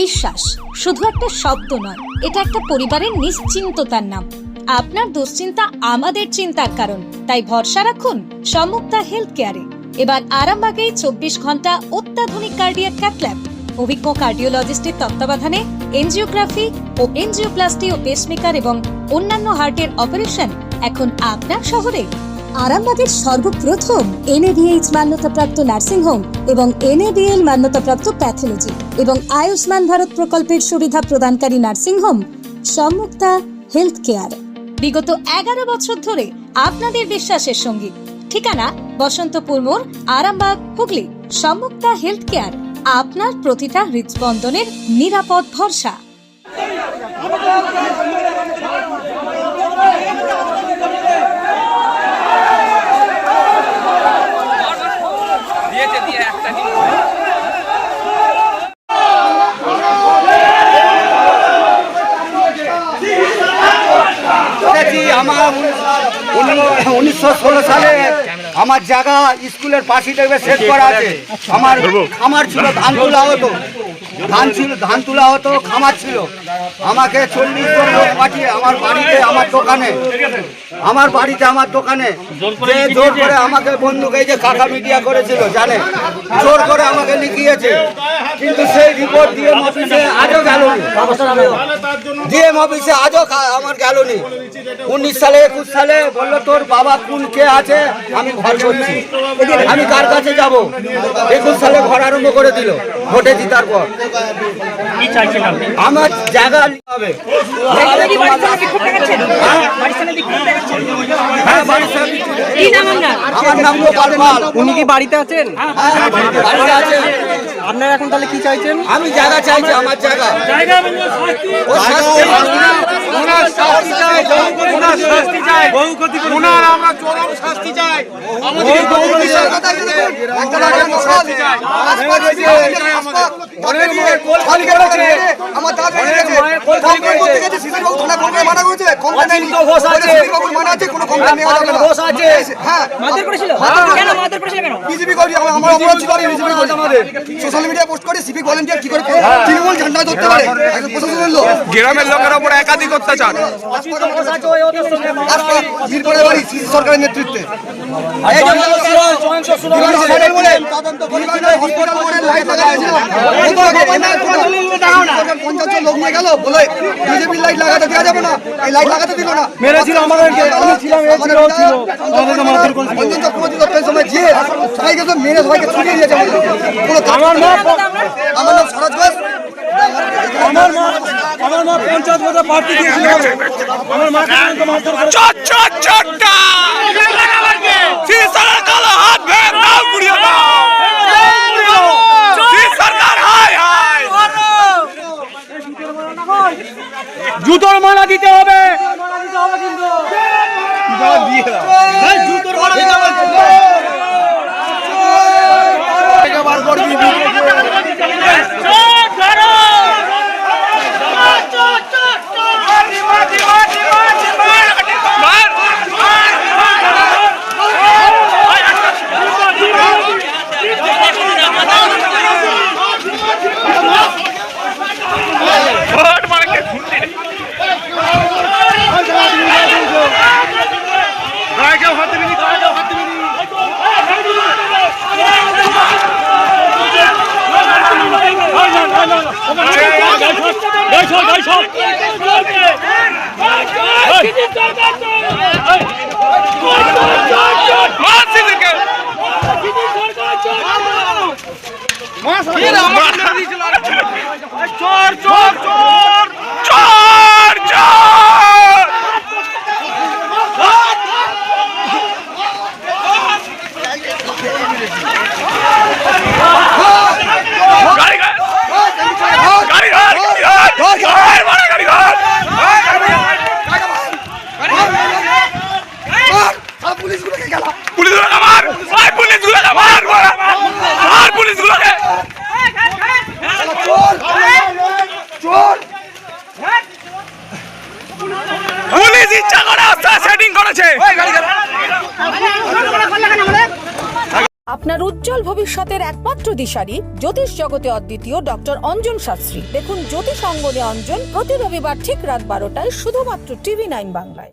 বিশ্বাস শুধু একটা শব্দ নয়, এটা একটা পরিবারের নিশ্চিন্ততার নাম। আপনার দুশ্চিন্তা আমাদের চিন্তার কারণ, তাই ভরসা রাখুন সম্মুক্তা হেলথ কেয়ারে। এবার আরামবাগে 24 ঘন্টা অত্যাধুনিক কার্ডিয়াক ক্যাথ ল্যাব, অভিজ্ঞ কার্ডিওলজিস্টের তত্ত্বাবধানে এনজিওগ্রাফি ও এনজিওপ্লাস্টি ও পেসমেকার এবং অন্যান্য হার্টের অপারেশন এখন আপনার শহরে। আরামবাগের সর্বপ্রথম NABH মান্যতাপ্রাপ্ত নার্সিং হোম এবং NABL মান্যতাপ্রাপ্ত প্যাথোলজি এবং আয়ুষ্মান ভারত প্রকল্পের সুবিধা প্রদানকারী নার্সিং হোম সম্মুক্তা হেলথ কেয়ার। বিগত 11 বছর ধরে আপনাদের বিশ্বাসের সঙ্গী। ঠিকানা বসন্তপুর মোড়, আরামবাগ, হুগলি। সম্মুক্তা হেলথ কেয়ার, আপনার প্রতিটা হৃদস্পন্দনের নিরাপদ ভরসা। আমার 1916 সালে আমার জায়গা স্কুলের পাশে দেখবে সেট করা আছে। আমার খামার ছিল, ধান তোলা হতো, খামার ছিল। আমাকে 40 জন লোক পাঠিয়ে আমার দোকানে জোর করে আমাকে বন্দুক, এই যে কাকা মিডিয়া করেছিল জানে, জোর করে আমাকে লিখিয়েছে। কিন্তু সেই রিপোর্ট ডিএম অফিসে আজও গেল নি, আমার গেল নি। 19 সালে 21 সালে বললো তোর বাবা কোন কে আছে, আমি ঘর করছি, আমি কার কাছে যাব? 21 সালে ঘর আরম্ভ করে দিল ভোটে জিতার পর। আমার জায়গা হবে। আমার নাম গোপাল পাল। উনি কি বাড়িতে আছেন? বাড়িতে আছে। আপনারা এখন তাহলে কি চাইছেন? আমি জায়গা চাইছি, আমার জায়গা। সোশ্যাল মিডিয়া পোস্ট করে সিভিক ভলান্টিয়ার কি করে তৃণমূল ঝান্ডা ধরতে পারে? গ্রামের লোকের উপর একাধিক অত্যাচার। সরকারের নেতৃত্বে লোক নিয়ে গেল, বলে বিজেপির লাইট লাগাতে দেওয়া যাবে না, এই লাইট লাগাতে দিল না, মেরেছিল আমাদেরকে। রঞ্জন চক্রবর্তী দপ্তরের সময় যে সবাইকে তো মেরে সবাইকে ছুটিয়ে দিয়েছে। আমার নাম সরোজ ঘোষ। আমার মা পঞ্চায়েত ভোটে প্রার্থী দিয়েছিল। আমার মাকে মারধর করে জুতোর মালা দিতে হবে, কিন্তু জুতোর মালা দিতে হবে। পুলিশ ইচ্ছা করে সেটিং করেছে। আপনার উজ্জ্বল ভবিষ্যতের একমাত্র দিশারি জ্যোতিষ জগতে অদ্বিতীয় ডক্টর অঞ্জন শাস্ত্রী। দেখুন জ্যোতিষ অঙ্গনে অঞ্জন প্রতি রবিবার ঠিক রাত 12টায় শুধুমাত্র TV9 বাংলায়।